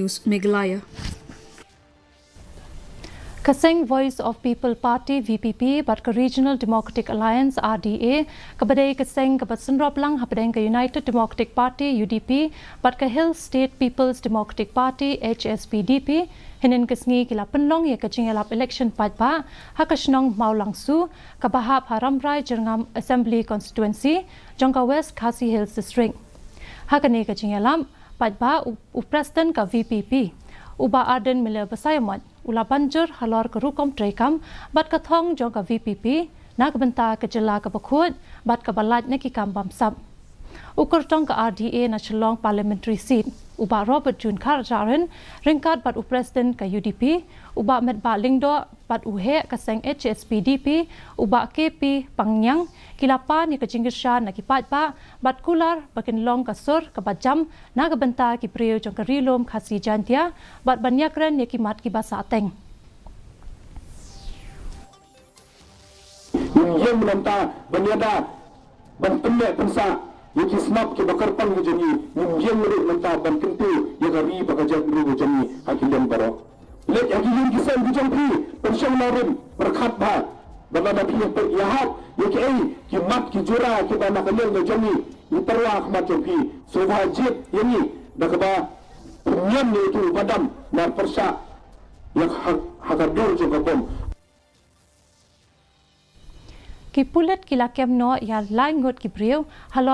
Meghalaya. Seng Voice of People Party VPP but ka Regional Democratic Alliance RDA kabadai ka Seng kabat sunrop lang habadai ka United Democratic Party UDP but ka Hill State People's Democratic Party HSPDP hinin kasngi kila Pynlong ya ka Jingialap election Paidbah hakasnong Mawlangsu kabahap haramrai jerngam Assembly Constituency jongka West KHASI Hills District hakane ka Jingialap Paidbah President ka VPP Uba Arden Miller Basayamat ula banjur halor ke rukom trekam bat kathong jong ka VPP nak benta ke jela ke bakut bat ke balat neki kam bamsap ukur tong ka RDA na chelong parliamentary seat uba Robert Jun Karjaren ringkat bat president ka UDP uba met ba lingdo bat uhe ka Seng HSPDP uba KP Pangyang kilapa ni ka Jingisha na ki Paidbah bat kular bakin long ka sur ka bajam na ka benta ki priyo jong ka rilom KHASI jantia bat banyakren ni ki mat ki basa teng yang menanta banyada bantemne pensa yaki snap ke bakar pang jani yang menurut menta bantentu ya gari bakajak ru jani hakilan baro let yaki yang kisan bujang pri pensyang larim berkat ba bana pi yahat yaki ai ki mat ki jura ki bana kaleng jani utarwa khmat pi sovajit yani dakaba punyam ni itu badam na persa yang hakadur juga bom ki pulet ki lakem no ya lain ngot ki briu halor